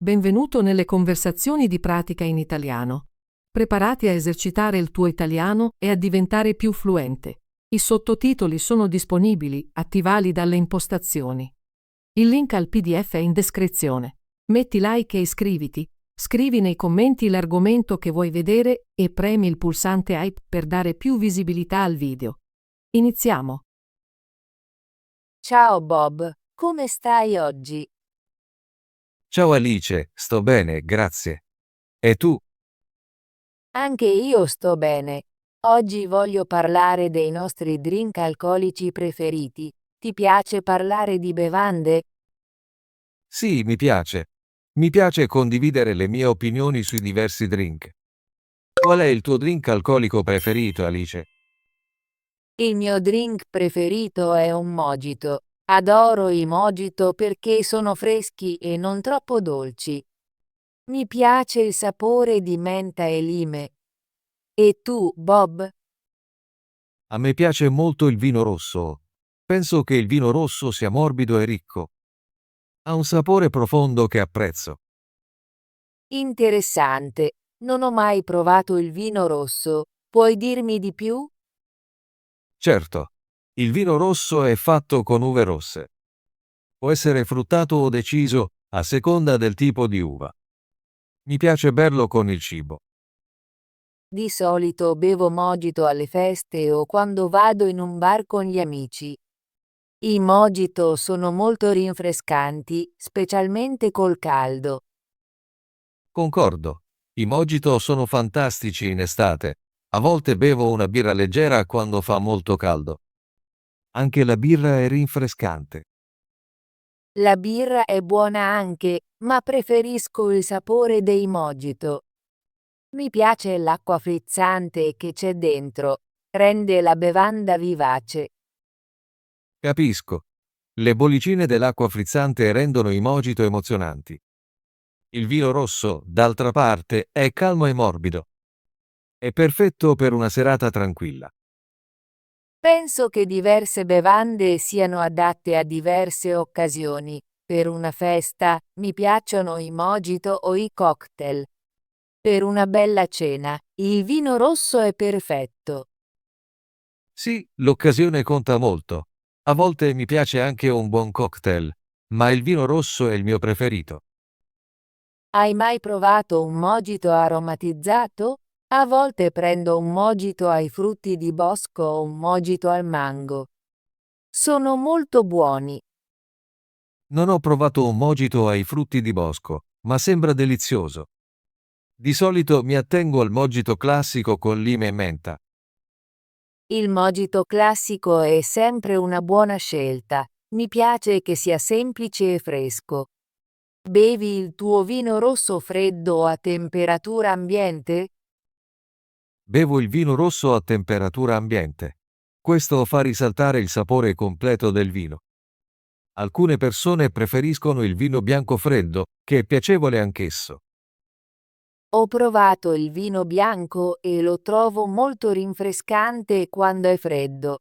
Benvenuto nelle conversazioni di pratica in italiano. Preparati a esercitare il tuo italiano e a diventare più fluente. I sottotitoli sono disponibili, attivali dalle impostazioni. Il link al PDF è in descrizione. Metti like e iscriviti. Scrivi nei commenti l'argomento che vuoi vedere e premi il pulsante hype per dare più visibilità al video. Iniziamo. Ciao Bob, come stai oggi? Ciao Alice, sto bene, grazie. E tu? Anche io sto bene. Oggi voglio parlare dei nostri drink alcolici preferiti. Ti piace parlare di bevande? Sì, mi piace. Mi piace condividere le mie opinioni sui diversi drink. Qual è il tuo drink alcolico preferito, Alice? Il mio drink preferito è un mojito. Adoro i mojito perché sono freschi e non troppo dolci. Mi piace il sapore di menta e lime. E tu, Bob? A me piace molto il vino rosso. Penso che il vino rosso sia morbido e ricco. Ha un sapore profondo che apprezzo. Interessante. Non ho mai provato il vino rosso. Puoi dirmi di più? Certo, il vino rosso è fatto con uve rosse. Può essere fruttato o deciso a seconda del tipo di uva. Mi piace berlo con il cibo. Di solito bevo mojito alle feste o quando vado in un bar con gli amici. I mojito sono molto rinfrescanti, specialmente col caldo. Concordo. I mojito sono fantastici in estate. A volte bevo una birra leggera quando fa molto caldo. Anche la birra è rinfrescante. La birra è buona anche, ma preferisco il sapore dei mojito. Mi piace l'acqua frizzante che c'è dentro, rende la bevanda vivace. Capisco. Le bollicine dell'acqua frizzante rendono i mojito emozionanti. Il vino rosso, d'altra parte, è calmo e morbido. È perfetto per una serata tranquilla. Penso che diverse bevande siano adatte a diverse occasioni. Per una festa, mi piacciono i mojito o i cocktail. Per una bella cena, il vino rosso è perfetto. Sì, l'occasione conta molto. A volte mi piace anche un buon cocktail, ma il vino rosso è il mio preferito. Hai mai provato un mojito aromatizzato? A volte prendo un mojito ai frutti di bosco o un mojito al mango. Sono molto buoni. Non ho provato un mojito ai frutti di bosco, ma sembra delizioso. Di solito mi attengo al mojito classico con lime e menta. Il mojito classico è sempre una buona scelta. Mi piace che sia semplice e fresco. Bevi il tuo vino rosso freddo a temperatura ambiente? Bevo il vino rosso a temperatura ambiente. Questo fa risaltare il sapore completo del vino. Alcune persone preferiscono il vino bianco freddo, che è piacevole anch'esso. Ho provato il vino bianco e lo trovo molto rinfrescante quando è freddo.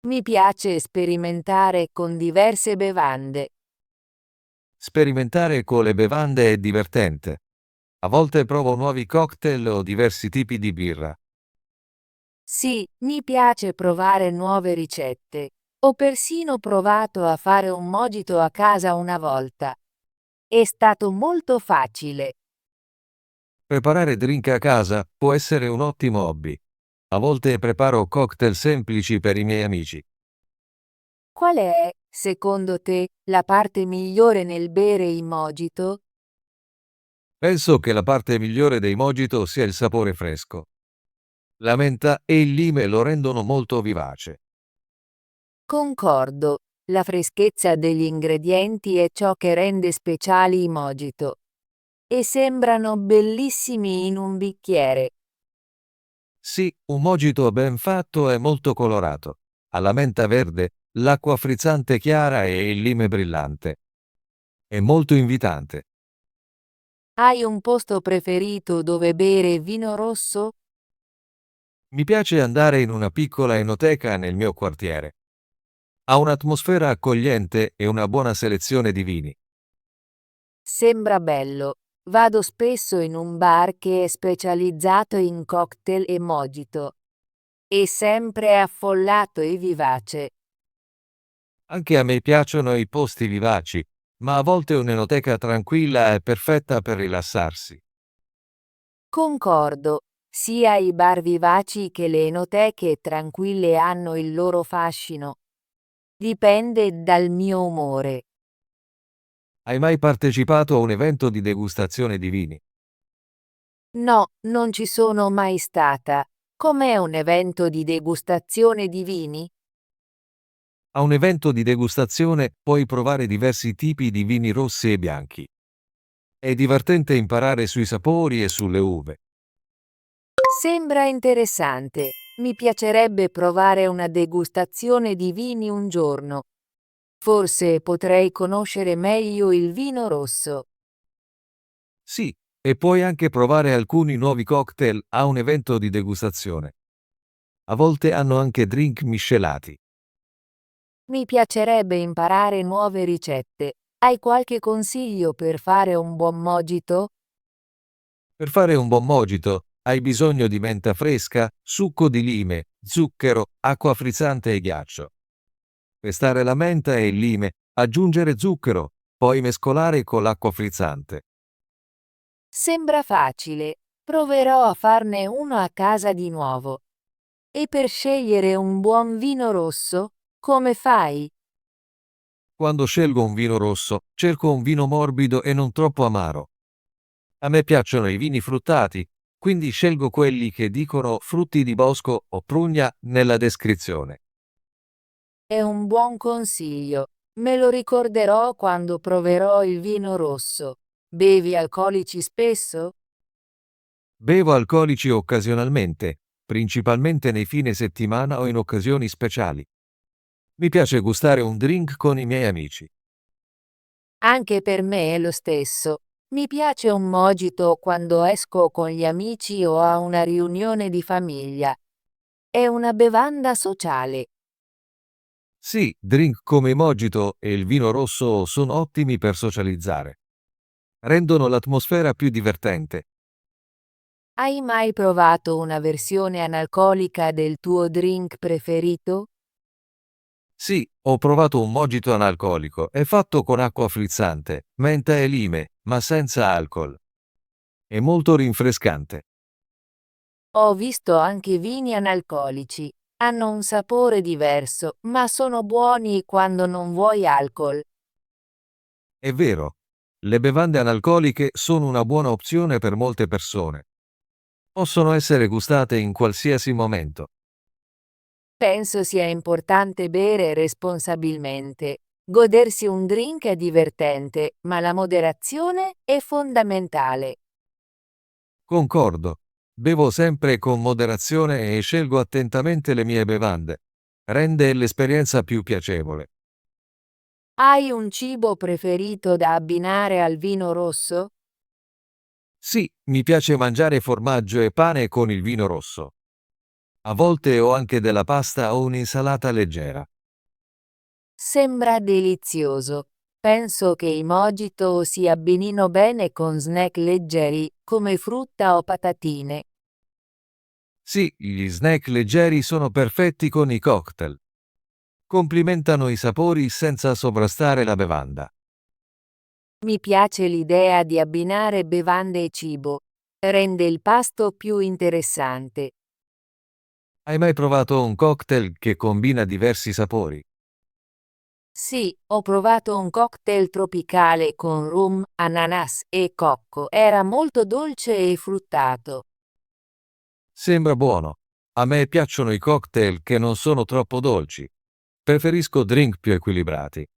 Mi piace sperimentare con diverse bevande. Sperimentare con le bevande è divertente. A volte provo nuovi cocktail o diversi tipi di birra. Sì, mi piace provare nuove ricette. Ho persino provato a fare un mojito a casa una volta. È stato molto facile. Preparare drink a casa può essere un ottimo hobby. A volte preparo cocktail semplici per i miei amici. Qual è, secondo te, la parte migliore nel bere il mojito? Penso che la parte migliore dei mojito sia il sapore fresco. La menta e il lime lo rendono molto vivace. Concordo. La freschezza degli ingredienti è ciò che rende speciali i mojito. E sembrano bellissimi in un bicchiere. Sì, un mojito ben fatto è molto colorato. Ha la menta verde, l'acqua frizzante chiara e il lime brillante. È molto invitante. Hai un posto preferito dove bere vino rosso? Mi piace andare in una piccola enoteca nel mio quartiere. Ha un'atmosfera accogliente e una buona selezione di vini. Sembra bello. Vado spesso in un bar che è specializzato in cocktail e mojito. È sempre affollato e vivace. Anche a me piacciono i posti vivaci, ma a volte un'enoteca tranquilla è perfetta per rilassarsi. Concordo. Sia i bar vivaci che le enoteche tranquille hanno il loro fascino. Dipende dal mio umore. Hai mai partecipato a un evento di degustazione di vini? No, non ci sono mai stata. Com'è un evento di degustazione di vini? A un evento di degustazione puoi provare diversi tipi di vini rossi e bianchi. È divertente imparare sui sapori e sulle uve. Sembra interessante. Mi piacerebbe provare una degustazione di vini un giorno. Forse potrei conoscere meglio il vino rosso. Sì, e puoi anche provare alcuni nuovi cocktail a un evento di degustazione. A volte hanno anche drink miscelati. Mi piacerebbe imparare nuove ricette. Hai qualche consiglio per fare un buon mojito? Per fare un buon mojito, hai bisogno di menta fresca, succo di lime, zucchero, acqua frizzante e ghiaccio. Pestare la menta e il lime, aggiungere zucchero, poi mescolare con l'acqua frizzante. Sembra facile. Proverò a farne uno a casa di nuovo. E per scegliere un buon vino rosso, come fai? Quando scelgo un vino rosso, cerco un vino morbido e non troppo amaro. A me piacciono i vini fruttati, quindi scelgo quelli che dicono frutti di bosco o prugna nella descrizione. È un buon consiglio. Me lo ricorderò quando proverò il vino rosso. Bevi alcolici spesso? Bevo alcolici occasionalmente, principalmente nei fine settimana o in occasioni speciali. Mi piace gustare un drink con i miei amici. Anche per me è lo stesso. Mi piace un mojito quando esco con gli amici o a una riunione di famiglia. È una bevanda sociale. Sì, drink come il mojito e il vino rosso sono ottimi per socializzare. Rendono l'atmosfera più divertente. Hai mai provato una versione analcolica del tuo drink preferito? Sì, ho provato un mojito analcolico, è fatto con acqua frizzante, menta e lime, ma senza alcol. È molto rinfrescante. Ho visto anche vini analcolici. Hanno un sapore diverso, ma sono buoni quando non vuoi alcol. È vero, le bevande analcoliche sono una buona opzione per molte persone. Possono essere gustate in qualsiasi momento. Penso sia importante bere responsabilmente. Godersi un drink è divertente, ma la moderazione è fondamentale. Concordo. Bevo sempre con moderazione e scelgo attentamente le mie bevande. Rende l'esperienza più piacevole. Hai un cibo preferito da abbinare al vino rosso? Sì, mi piace mangiare formaggio e pane con il vino rosso. A volte ho anche della pasta o un'insalata leggera. Sembra delizioso. Penso che i mojito si abbinino bene con snack leggeri, come frutta o patatine. Sì, gli snack leggeri sono perfetti con i cocktail. Complimentano i sapori senza sovrastare la bevanda. Mi piace l'idea di abbinare bevande e cibo. Rende il pasto più interessante. Hai mai provato un cocktail che combina diversi sapori? Sì, ho provato un cocktail tropicale con rum, ananas e cocco. Era molto dolce e fruttato. Sembra buono. A me piacciono i cocktail che non sono troppo dolci. Preferisco drink più equilibrati.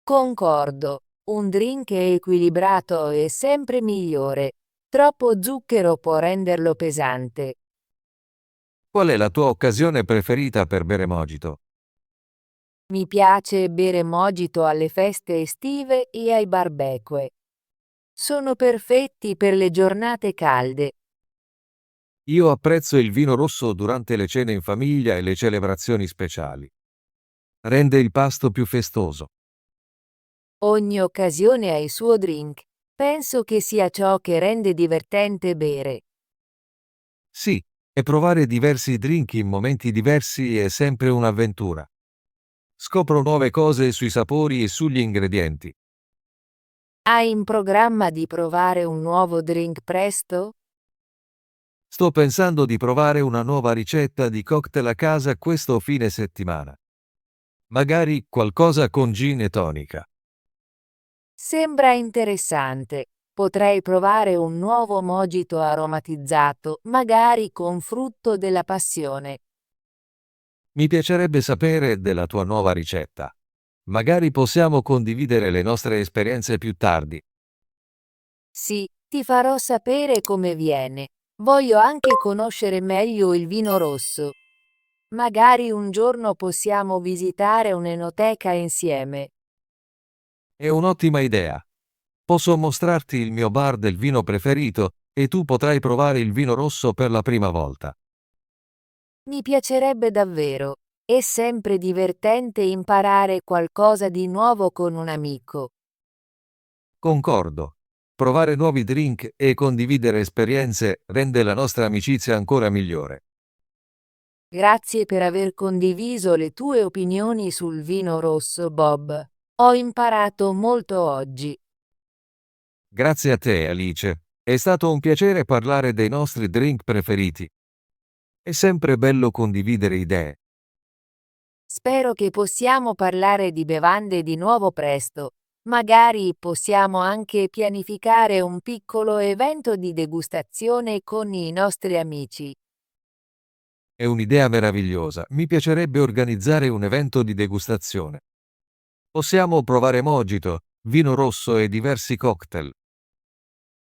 Concordo. Un drink equilibrato è sempre migliore. Troppo zucchero può renderlo pesante. Qual è la tua occasione preferita per bere mojito? Mi piace bere mojito alle feste estive e ai barbecue. Sono perfetti per le giornate calde. Io apprezzo il vino rosso durante le cene in famiglia e le celebrazioni speciali. Rende il pasto più festoso. Ogni occasione ha il suo drink. Penso che sia ciò che rende divertente bere. Sì, e provare diversi drink in momenti diversi è sempre un'avventura. Scopro nuove cose sui sapori e sugli ingredienti. Hai in programma di provare un nuovo drink presto? Sto pensando di provare una nuova ricetta di cocktail a casa questo fine settimana. Magari qualcosa con gin e tonica. Sembra interessante. Potrei provare un nuovo mojito aromatizzato, magari con frutto della passione. Mi piacerebbe sapere della tua nuova ricetta. Magari possiamo condividere le nostre esperienze più tardi. Sì, ti farò sapere come viene. Voglio anche conoscere meglio il vino rosso. Magari un giorno possiamo visitare un'enoteca insieme. È un'ottima idea. Posso mostrarti il mio bar del vino preferito e tu potrai provare il vino rosso per la prima volta. Mi piacerebbe davvero. È sempre divertente imparare qualcosa di nuovo con un amico. Concordo. Provare nuovi drink e condividere esperienze rende la nostra amicizia ancora migliore. Grazie per aver condiviso le tue opinioni sul vino rosso, Bob. Ho imparato molto oggi. Grazie a te, Alice. È stato un piacere parlare dei nostri drink preferiti. È sempre bello condividere idee. Spero che possiamo parlare di bevande di nuovo presto. Magari possiamo anche pianificare un piccolo evento di degustazione con i nostri amici. È un'idea meravigliosa. Mi piacerebbe organizzare un evento di degustazione. Possiamo provare mojito, vino rosso e diversi cocktail.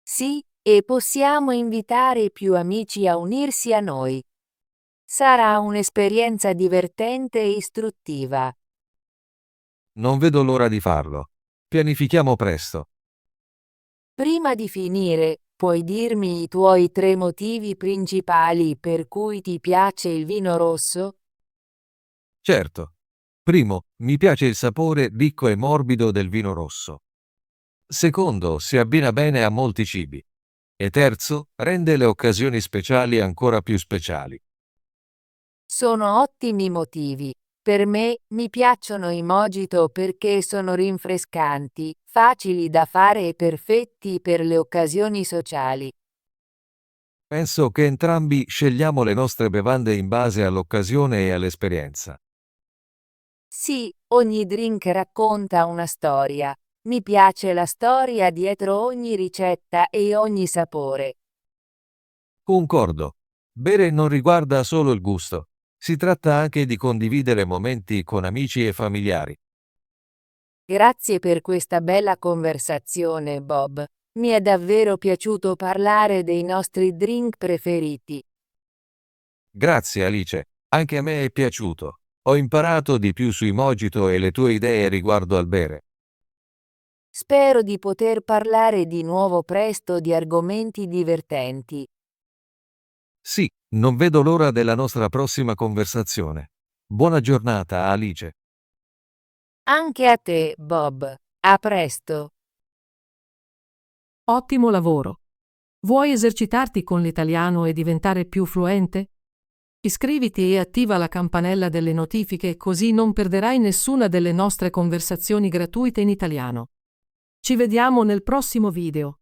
Sì, e possiamo invitare più amici a unirsi a noi. Sarà un'esperienza divertente e istruttiva. Non vedo l'ora di farlo. Pianifichiamo presto. Prima di finire, puoi dirmi i tuoi 3 motivi principali per cui ti piace il vino rosso? Certo. Primo, mi piace il sapore ricco e morbido del vino rosso. Secondo, si abbina bene a molti cibi. E terzo, rende le occasioni speciali ancora più speciali. Sono ottimi motivi. Per me, mi piacciono i mojito perché sono rinfrescanti, facili da fare e perfetti per le occasioni sociali. Penso che entrambi scegliamo le nostre bevande in base all'occasione e all'esperienza. Sì, ogni drink racconta una storia. Mi piace la storia dietro ogni ricetta e ogni sapore. Concordo. Bere non riguarda solo il gusto. Si tratta anche di condividere momenti con amici e familiari. Grazie per questa bella conversazione, Bob. Mi è davvero piaciuto parlare dei nostri drink preferiti. Grazie Alice, anche a me è piaciuto. Ho imparato di più sui mojito e le tue idee riguardo al bere. Spero di poter parlare di nuovo presto di argomenti divertenti. Sì, non vedo l'ora della nostra prossima conversazione. Buona giornata, Alice. Anche a te, Bob. A presto. Ottimo lavoro! Vuoi esercitarti con l'italiano e diventare più fluente? Iscriviti e attiva la campanella delle notifiche così non perderai nessuna delle nostre conversazioni gratuite in italiano. Ci vediamo nel prossimo video.